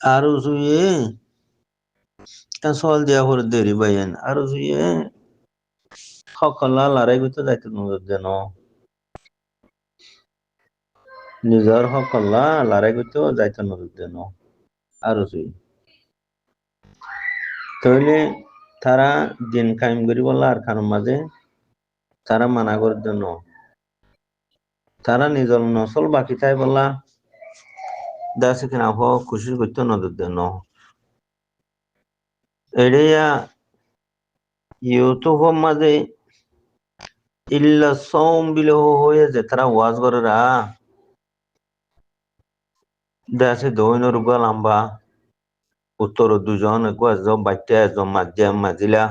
Aru suye kan sol dia hor deri bayan aru suye hokala larai gutu jaito no nizar hokala larai gutu jaito no aru suye তাহলে তারা দিন কায়েম করি বললা আর খানোর মাঝে তারা মানা করে দেন তারা নিজল নসল বাকি তাই বললা দাসে কিনা হ খুশি করতে নজর দেন এড়িয়া ইউটিউব মাঝে ইল্লা সৌম বিলে হয়ে যে তারা ওয়াজ করে রা দাসে দৈনর গা লম্বা উত্তর দুজন একজন বাচ্চা একজন মাজিলা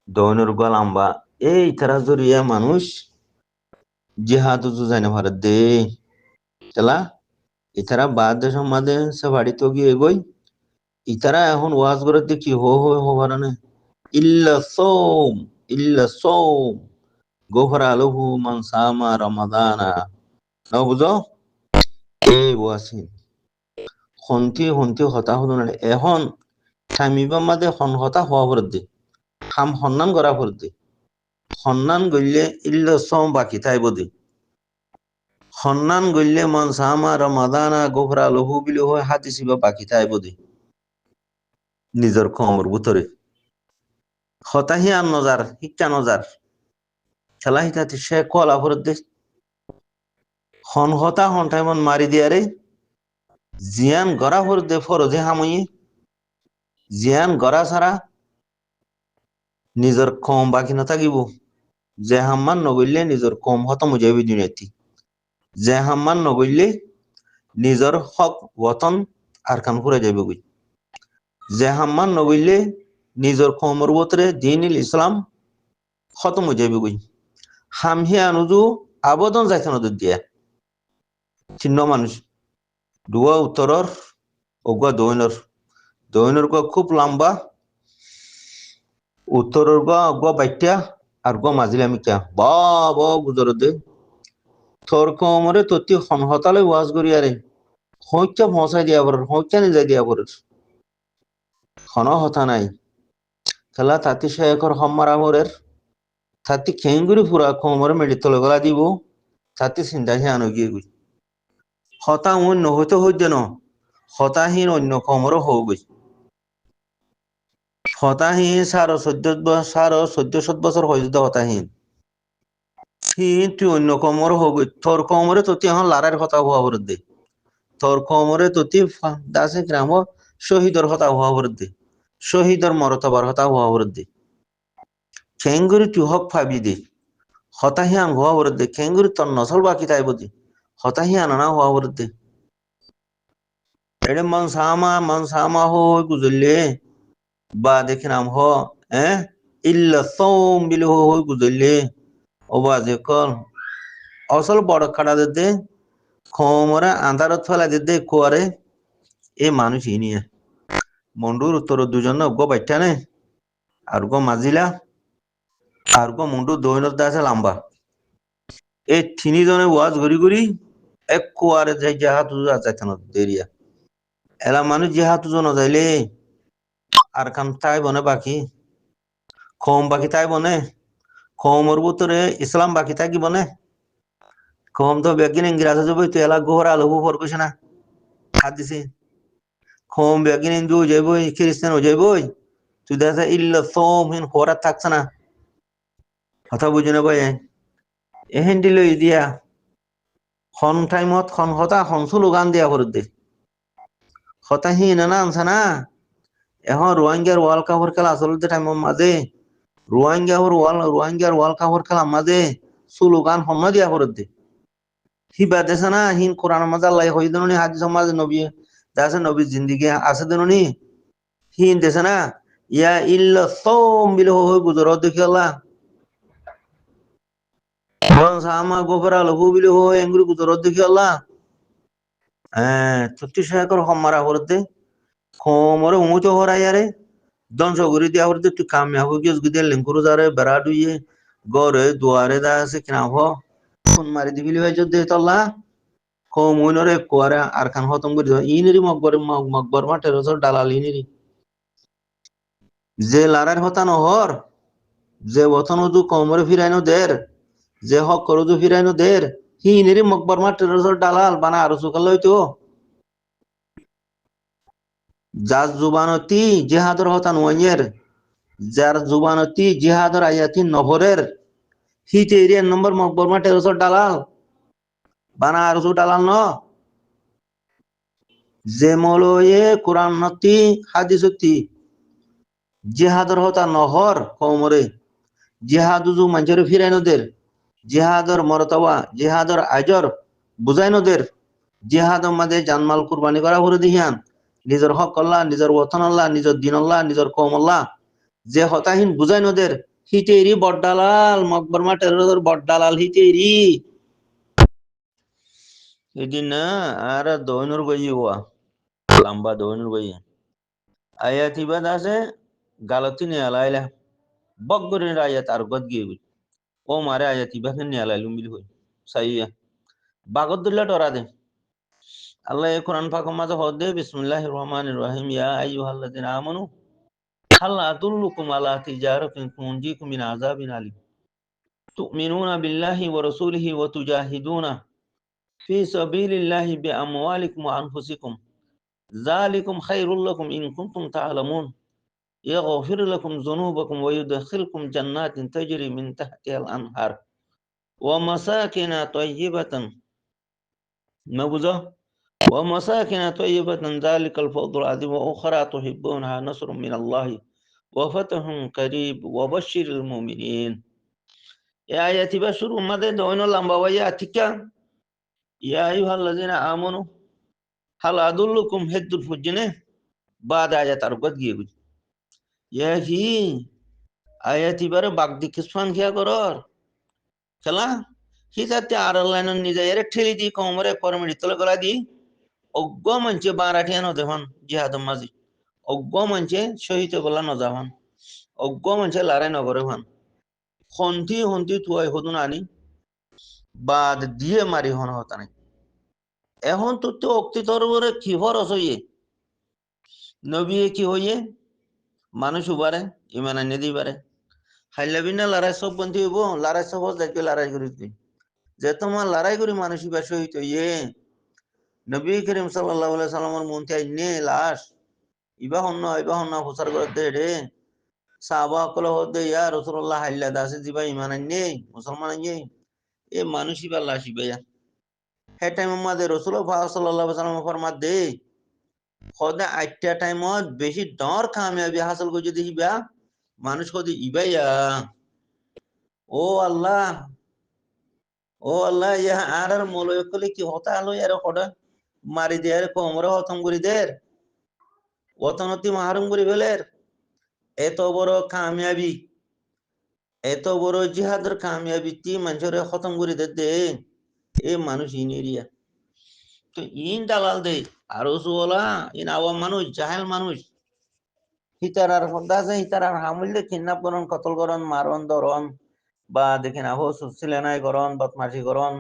দৈনর গা লম্বা এই তারা জড়িয়া মানুষ জিহাদ জানে ভারত দে চলা ইতারা বাদ দেশের মাঝে সে বাড়িতে গিয়ে এগোই ইতারা এখন ওয়াজ করে দেখি হো ভারানে ইল্লা সোম গোফরা আলহু মান সামা রমাদানা না বুঝো এই ওয়াসিন হন্তি হতা হতো না এখন থামিবা মাঝে হতা হওয়া ভরত দে খাম সন্ধান করা ভরত দে সন্ধান গইলে ইল্লা সোম বাকি তাইব দে সন্ধান গইলে মান সামা রমাদানা গোফরা আলহু বিলি হয় হাতি সিবা বাকি তাইব দে নিজের কমর ভিতরে হতাহি আর নজার শিক্ষা নজার খেলা হিতাতে সে কলা ভরত দে হতা টাইমন মারি দিয়ারে জিয়ান গড়া ভরত দে ফরজে হামই জিয়ান গড়া ছাড়া নিজের কম বাকি নাথাকিব যে হাম্মান নগইলে নিজের কম হতম যাইবে দুনিয়াতি যে হাম্মান নগইলে নিজের হক ওতন আর কান ফুরে যাইবে গই যে হাম্মান নগইলে নিজের কমর ভিতরে দিনিল ইসলাম খতম হয়ে যাবে গই হামহি আনুজু আবেদন যাইতে নদর দিয়া চিহ্ন মানুষ দুয়া উত্তরর ওগুয়া দৈনর গুয়া খুব লম্বা উত্তরর গুয়া বাইটিয়া আর গুয়া মাঝিলা মিকা বা গুজর দে তোর কমরে তত্তি হতালে ওয়াজ করি আরে হইচা ফসাই দিয়া পড়ার হইচা নিজাই দিয়া পড়ার হতা নাই খেলা তাতি শেখর হম্মারা মোরের তাতি খেঙ্গুরি পুরা কমরে মেডি তলে গলা দিব তাতি চিন্তা হে আনো গিয়ে গই হতা অন্য হইতে হইতে ন হতাহীন অন্য কমরও হও গই হতাহীন সারো 14 বছর হয়ে যেত হতাহীন তুই অন্য কমরে হও গই তোর কমরে ততি এখন লারার কথা হওয়া বরদ দে তোর কমরে ততি দাসে গ্রাম শহীদর কথা হওয়া বরদ দে শহীদর মরতবার কথা হওয়া বরদ দে খেঙ্গুরি তুই হক ফাবি দে হতাহিয়ান হওয়া বরদ দে খেঙ্গুরি তোর নসল বাকি তাইব দে হতাহিয়ান না হওয়া বরদ দে এড়ে মন সামা হই গুজরলে বা দেখে নাম ইল্লা সোম বিলে হই গুজরলে ও বা যে কল অসল বড় কাটা দে খমরা আন্ধারত ফেলা দে কুয়ারে এ মানুষ ইনিয়ে মন্ডুর উত্তর দুজন গো বাইটা নে আর গো মাজিলা আর গো মন্ডু দৈনত দাসে লম্বা এই তিনজনে ওয়াজ ঘুরি এক কুয়ারে যাই জাহাজ যাইতে না দেরিয়া এলা মানুষ জাহাজ ন যাইলে আর কাম তাই বনে বাকি কম বাকি তাই বনে কমর ভিতরে ইসলাম বাকি থাকি বনে কম তো বেগিন ইংরাজ যাব তো এলা গোহরা আলহু ফর কইছে না হাত দিছে কম বেগিন ইন্দু যাইব খ্রিস্টান হয়ে যাইব তুই দেখা ইল্লা সোম হিন খোরা থাকছ না কথা বুঝে না ভাই এহেন দিল দিয়া খন টাইমত খন হতা হনসুল গান দিয়া করে দে হতা হিন না আনছে না এখন রোহিঙ্গার ওয়ার্ল্ড কাপের খেলা আসলে টাইমের মাঝে রোহিঙ্গার ওয়ার্ল্ড কাপের খেলা মাঝে স্লোগান হম্মা দিয়া করে দে হিবা দেশে না হিন কোরআন মাঝে আল্লাহ হই দেনি হাদিস সমাজ নবী দাসে নবী জিন্দিগি আছে দেনি হিন দেশে না ইয়া ইল্লা সোম বিল হই গুজর দেখি আল্লাহ সামা গোফরা লহু বিল হই এঙ্গুরি গুজর দেখি আল্লাহ চুক্তি শেখর হম্মারা করতে খমরে উমুতো হরাইয়ারে দংশ করে দিয়া করতে তুই কামিয়া হয়ে গিয়ে গিয়ে লিঙ্কুরু যারে বেড়া ডুইয়ে গরে দুয়ারে দা আছে কিনা হ ফোন মারি দিবিলি ভাই যদি তল্লা কমুনরে কোয়ারে আর খান হতম করে দিও ইনিরি মকবর মাঠের ওসর দালাল ইনিরি যে লারার হতা নহর যে বথন উদু কমরে ফিরাইনো দের যে হক করুদু ফিরাইনো দের হি ইনিরি মকবর মাঠের ওসর দালাল বানা আরো সুকাল হইতো যার জুবানতি জিহাদর হতা নোয়াইয়ের যার জুবানতি জিহাদর আয়াতি নহরের হি তেরি নম্বর মকবর মাঠের ওসর দালাল বানা আরো সু দালাল ন যে মলয়ে কোরআন নতি হাদিসতি জিহাদর হতা নহর কমরে জিহাদুজু মানুষের ফিরাইনোদের জিহাদর মরতবা জিহাদর আজর বুঝাইনোদের জিহাদ মাঝে জানমাল কুরবানি করা করে দিহিয়ান নিজের হক আল্লাহ নিজের ওতন আল্লাহ নিজের দিন আল্লাহ নিজের কম আল্লাহ যে হতাহীন বুঝাইনোদের হিতেরি বড্ডালাল মকবর মাঠের বড্ডালাল হিতেরি এদিন না আর দৈনুর বই হওয়া লম্বা দৈনুর বই আয়াতিবাদ আছে গালতি নিয়ে আলাইলা বকগরের আয়াত আর গদ গিয়ে ও মারে আয়াতিবাদ নিয়ে আলাইলুম বিল হই সাইয়া বাগদুল্লাহ ডরা দে আল্লাহ কোরআন পাক মাঝে হদে বিসমিল্লাহির রহমানির রহিম ইয়া আইয়ুহাল্লাযিনা আমানু হাল আদুল্লুকুম আলা তিজারাতিন তুনজিকুম মিন আযাবিন আলিম তুমিনুনা বিল্লাহি ওয়া রাসূলিহি ওয়া তুজাহিদুনা ফি সাবিলিল্লাহি বিআমওয়ালিকুম ওয়া আনফুসিকুম যালিকুম খায়রুল লাকুম ইন কুনতুম তা'লামুন يغفر لكم ذنوبكم ويدخلكم جنات تجري من تحتها الأنهار ومساكن طيبة مبوزة ومساكن طيبة ذلك الفضل العظيم وأخرى تحبونها نصر من الله وفتح قريب وبشر المؤمنين يا آياتي بشر ماذا دون لما وياتك يا أيها الذين آمنوا هل أدلكم هد الفجنة بعد آيات أربعة جيبج يا هي آياتي بره বাগদি কিসফান কিয়া করর খেলা হিতাতে আর লাইন নিজে এর ঠেলি দি কোমরে পরমিটি তলে গলা দি অজ্ঞ মঞ্চে বারাঠিয়ান হতে হন জিহাদ মাঝি অজ্ঞ মঞ্চে শহীদ বলা নজাহান অজ্ঞ মঞ্চে লারাই নগরে হন হন্তি হন্তি তুয়াই হদুন আনি বাদ দিয়ে মারি হন হতা নাই এখন তো অক্তি তরবরে কি হরস হইয়ে নবী কি হইয়ে মানুষ উবারে ইমান আনিয়ে দিবারে হাইলাবিনা লড়াই সব বন্ধু হইব লড়াই সব যাকে লড়াই করি তুই যে তোমার লড়াই করি মানুষ ইবা শহীদ হইয়ে নবী করিম সাল্লাল্লাহু আলাইহি সাল্লামের মনতে আইনে লাশ ইবা হন্ন হুসার করে দে রে সাহাবা কল হদে ইয়া রাসূলুল্লাহ হাইলা দাসে জিবা ইমান আইনে মুসলমান আইনে এ মানুষ ইবা লাশ ইবা হে টাইম মাদে রাসূলুল্লাহ সাল্লাল্লাহু আলাইহি সাল্লাম ফরমাত দে খোদা আইটা টাইমত বেশি ডর কামিয়াবি হাসিল করে যদি ইবা মানুষ কদি ইবাইয়া ও আল্লাহ ইয়া আর মলয় কলে কি হতা আলো এর কডা মারি দেয়ার কোমরে হতম করি দের অতনতি মাহারুম করি ফেলের এত বড় কামিয়াবি এত বড় জিহাদের কামিয়াবি তি মানুষের খতম করে দে এ মানুষ ইনেরিয়া তো ইন দালাল দে আর ওলা ইন আওয়াম মানুষ জাহেল মানুষ হিতারার হদ্দা আছে হিতারার হামুল কিডন্যাপ করন কতল করন মারন ধরন বা দেখেন আহো সুসিলেনাই করন বদমাশি করন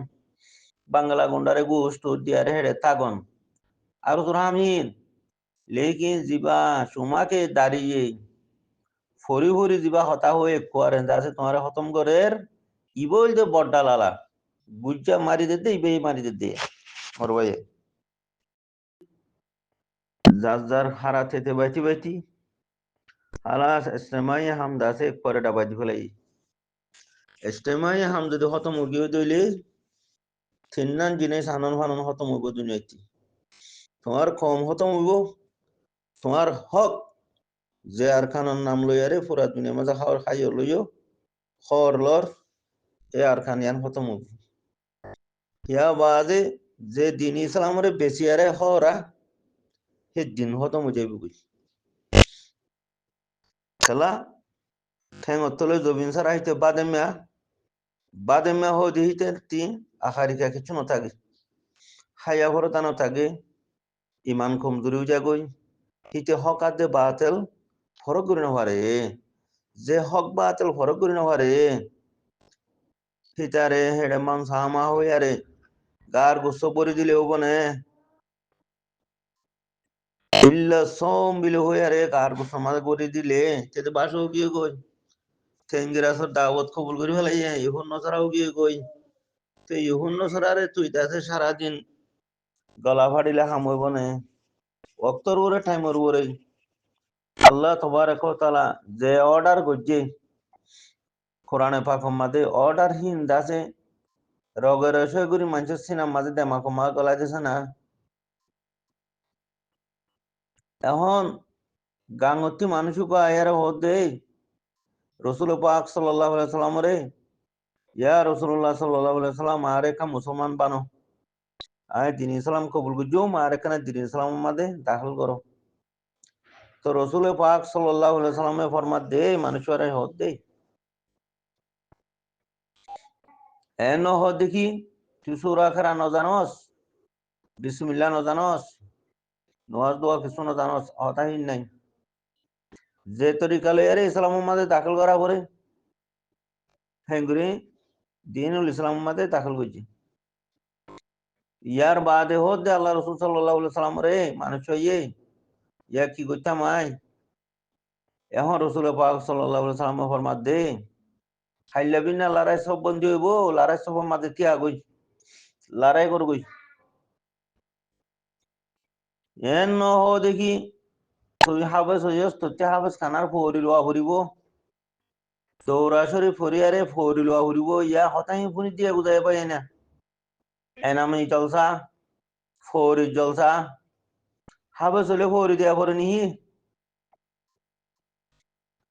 বাংলা গুন্ডারে গুষ্ট দিয়ারে হেড়ে তাগন আর তোর হামিন লেকিন জিবা সুমাকে দাঁড়িয়ে ফরি ফরি জিবা হতা হয়ে কোয়ারেন আছে তোমার খতম করের ইবই দে বড্ডা লালা বুঝা মারি দিতে ইবেই মারি দিতে ওর ভাইয়ে যার যার হারা থেতে বাইতি বাইতি হালাস ইস্তেমাই হাম দাসে পরে ডাবাজি ফেলাই ইস্তেমাই হাম যদি খতম উগিয়ে দইলে থিন্নান জিনিস আনন ফানন খতম হইব দুনিয়াতে তোমার কম খতম হইব তোমার হক যে আর খানার নাম লইয়ারে পুরা দুনিয়া মাঝে খাওয়ার খাইও লইও খর লর এ আর খান ইয়ান খতম হইব ইয়া বাদে যে দিন ইসলামরে বেশি আরে হরা হে দিন খতম হয়ে যাইব বুঝ খেলা ঠেঙ তলে জবিন সার আইতে বাদে মেয়া হো দিহিতে তি আখারিকা কিছু ন থাকে খাইয়া ভরতা ন থাকে ইমান কমজোরিও যাগই হিতে হক আদে বাতেল ফরক করি নহারে যে হক বাতেল ফরক করি নহারে হিতারে হেডে মান সামা হইয়ারে গার গুস্ত পরি দিলে ওবনে ইল্লা সোম বিলে হইয়ারে গার গুস্ত মাঝে পরি দিলে তেতে বাসও গিয়ে কই তেঙ্গিরাসর দাওয়াত কবুল করি ফেলাইয়া ইহুন নসরাও গিয়ে কই তো ইহুন নসরারে তুই তাতে সারাদিন গলা ফাড়িলে হাম হইব না অক্তর উপরে টাইমের উপরে আল্লাহ তবারক ওয়া তাআলা যে অর্ডার করছে কোরআনে পাক মাঝে অর্ডার হিন দাসে রগের সগুরি মানুষের সিনাম মাঝে দেমাক মা গলা দিছে না এখন গাঙ্গতি মানুষকে আয়ার হতে রসুল পাক সাল্লাল্লাহু আলাইহি সাল্লাম রে ইয়া রাসূলুল্লাহ সাল্লাল্লাহু আলাইহি সাল্লাম আরে কা মুসলমান বানো আয় দিন ইসলাম কবুল করছো মারে কানে দিন ইসলাম মাঝে দাখিল করো তো রসুল পাক সাল্লাল্লাহু আলাইহি সাল্লামে ফরমাত দে মানুষরে হতে এন হ দেখি তুই সূরা খেরা ন জানোস বিসমিল্লাহ ন জানোস নওয়াজ দোয়া কিছু ন জানোস হতাহীন নাই যে তরিকা লইয়ারে ইসলামের মাঝে দাখিল করা পরে হেঙ্গুরি দিনুল ইসলামের মাঝে দাখিল করছে ইয়ার বাদে হতে আল্লাহ রসুল সাল্লাল্লাহু আলাইহি সাল্লাম রে মানুষ ইয়া কি করতাম আয় এখন রসুল পাক সাল্লাল্লাহু আলাইহি সাল্লাম ফরমাত দে হাইলাবি না লড়াই সব বন্ধু হইব লড়াই সব মাঝে তিয়া গই লড়াই কর গই এন ন হ দেখি তুই হাবেস হইস তোতে হাবেস খানার ফরি লোয়া ফুরিব দৌড়াশরি ফরিয়ারে ফরি লোয়া ফুরিব ইয়া হতাই ফুনি দিয়ে বুঝাই পাই না এনামি জলসা ফরি জলসা হাবেস হলে ফরি দিয়া ফরে নিহি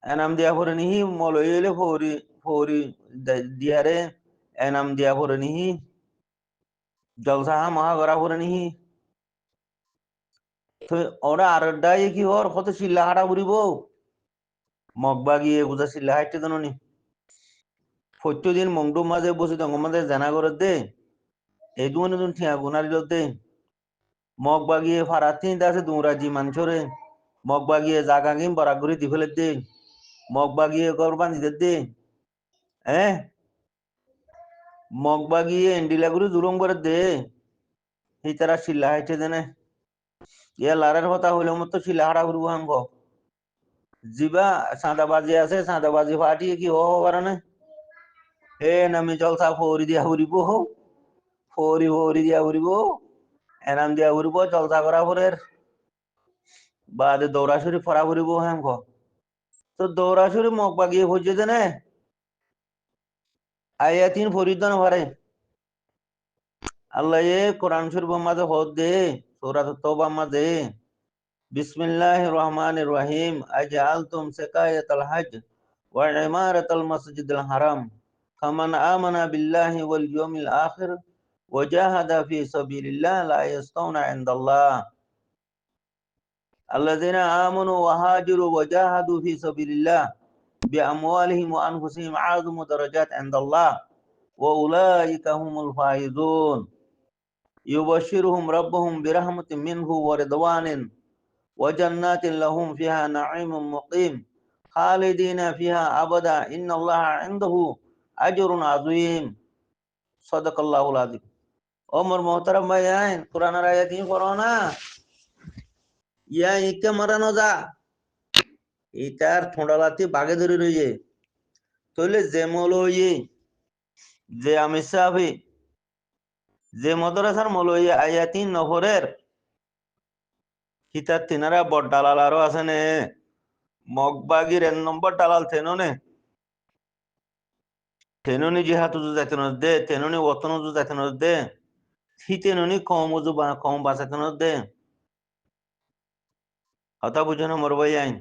এনাম দিয়া ফরে নিহি মলই হইলে ফরি ফরি দিয়ারে এনাম দিয়া ফরে নিহি জলসা মহা গড়া ফরে নিহি তো ওরা আর ডাই কি হর কত শিল্লা হাঁটা ফুরিব মগবা গিয়ে বুঝা শিল্লা হাঁটতে জানো নি প্রত্যেকদিন মংডু মাঝে বসে দঙ্গ মাঝে জানা করে দে এই দুমনে দুন ঠিয়া গুনারি দে মগ বাগিয়ে ফারাতিন দাসে দুরাজি মানুষরে মগ বাগিয়ে জাগা গিম বরাগুরি দি ফেলে দে মগ বাগিয়ে করবান দিতে দে হ্যাঁ মগ বাগিয়ে এন্ডিলাগুরি জুলুম করে দে এই তারা শিল্লা হাইটে দেনে ইয়া লারের কথা হইলে মতো শিল্লা হারা করবো হাঙ্গ জিবা সাদাবাজি আছে সাদাবাজি ফাটিয়ে কি হবার না হে নামি জলসা ফৌরি দিয়া ফুরিব ফৌরি ফৌরি দিয়া ফুরিব এনাম দিয়া ফুরিব জলসা করা ফুরের বাদে দৌড়াশুরি ফরা ফুরিব হাঙ্গ তো দৌড়াশুরি মগ বাগিয়ে ফুজে দেনে আয়াতিন ফরিদন ভরে আল্লাহ কোরআন শরীফ মাঝে হদ দে সূরা তওবা মাঝে বিসমিল্লাহির রহমানির রহিম আজআলতুম সিকায়াতাল হজ ওয়া ইমারাতাল মাসজিদিল হারাম কামান আমানা বিল্লাহি ওয়াল ইয়াউমিল আখির ওয়া জাহাদা ফি সাবিলিল্লাহ লা ইয়াস্তাউনা ইনদাল্লাহ আল্লাযিনা আমানু ওয়া হাজারু ওয়া জাহাদু ফি সাবিলিল্লাহ বিআমওয়ালিহিম ওয়া আনফুসিহিম আযমু দারাজাত ইনদাল্লাহ ওয়া উলাইকা হুমুল ফাইজুন يبشرهم ربهم برحمة منه ورضوان وجنات لهم فيها نعيم مقيم خالدين فيها أبدا إن الله عنده أجر عظيم صدق الله العظيم عمر محترم ভাইয়ান কোরআনের আয়াত নিয়ে পড়ো না ইয়া ইকে মারানো যা এটার ঠোঁড়ালাতি বাগে ধরে রইয়ে তাহলে যে মৌলই যে আমি সাহাবী যে মাদ্রাসার মৌলই আয়াতিন নহরের হিতার তিনারা বড় দালাল আরো আছে নে মগবাগির 1 নম্বর দালাল তেননি জিহাত যাইতেন দে তেননি ওতন যাইতেন দে হিতেননি কম উজু বা কম বাঁচাতেন দে হতা বুঝানো মর ভাই আইন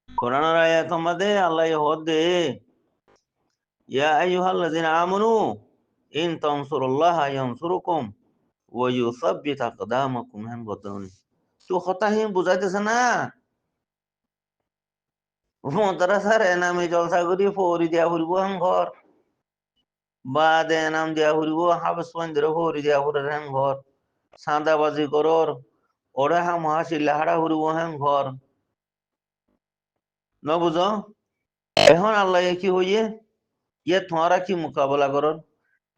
কোরআনের আয়াত আমাদের আল্লাহ হদ দে ইয়া আইয়ুহাল্লাযিনা আমানু ইন তানসুরুল্লাহা ইয়ানসুরুকুম ওয়া ইউসাব্বিত আকদামাকুম হান বদনি তো কথা হি বুঝাইতেছে না মাদ্রাসার এনামে জলসা করি ফৌরি দিয়া ফুরিব হাম ঘর বাদে এনাম দিয়া ফুরিব হাফেজ মন্দির ফৌরি দিয়া ফুরের হাম ঘর সাদাবাজি করর ওরা হাম হাসিল্লা হারা ফুরিব হাম ঘর ন বুঝ এখন আল্লাহ কি হইয়ে ইয়ে তোমারা কি মোকাবেলা করো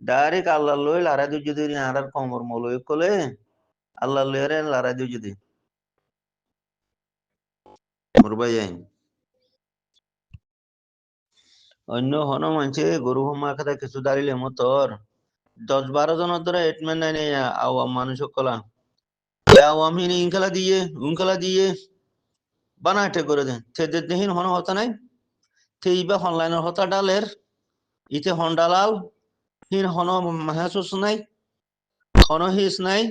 ডাইরেক্ট আল্লাহ লই লারা দিও যদি আর কমর মলই কলে আল্লাহ লইরে লারা দিও যদি মরবাই যাই অন্য হন মানছে গরু হমা খাতা কিছু দাঁড়িলে মতর 10-12 জনের ধরে এটমেন্ট নাই আওয়াম মানুষ কলা আওয়াম হিনি ইনকালা দিয়ে উনকালা দিয়ে বানাইতে করে দেন সেদের দেহিন হন হতা নাই সেইবা অনলাইনের হতা ডালের ইতে হন্ডালাল হিন হন মাহাসুস নাই হন হিস নাই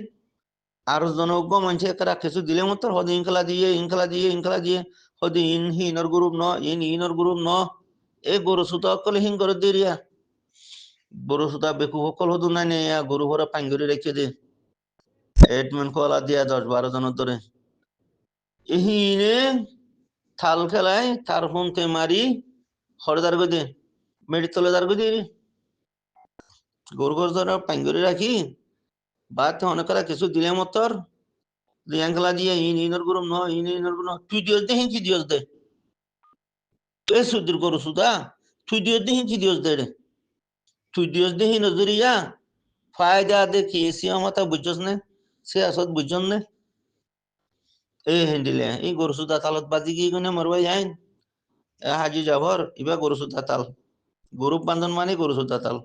আর জনজ্ঞ মানুষ একটা কিছু দিলে মতো হদ ইনকালা দিয়ে ইনকালা দিয়ে ইনকালা দিয়ে হদ ইন হিনর গ্রুপ ন ইন ইনর গ্রুপ ন এ গরু সুতা অকলে হিন করে দিয়ে গরু সুতা বেকু সকল হদু নাই নে গরু ভরা পাঙ্গুরি রেখে দে এডমেন্ট কলা দিয়া 10-12 জনের ধরে এহিনে থাল খেলায় তার হুনকে মারি হরদার গদে মেডি তলে দার গদি গরু গর ধরা পাঙ্গুরি রাখি বাদ অনেক কিছু দিলে মতর দিয়াঙ্কলা দিয়ে ইন ইনর গ্রুপ ন ইন ইনর গ্রুপ তুই দিওস দে হিংকি দিওস দে এ সুদির গরু সুদা তুই দিওস দে হিংকি দিওস দে রে তুই দিওস দে হিন নজরিয়া ফায়দা দেখি এসি আমাতা বুঝছস নে সে আসত বুঝছন নে এই হ্যান্ডিলে এই গরু সুদা তালত বাজি গিয়ে গুনে মরবাই আইন হাজি যাবর ইবা গরু সুদা তাল গরু বান্ধন মানে গরু সুদা তাল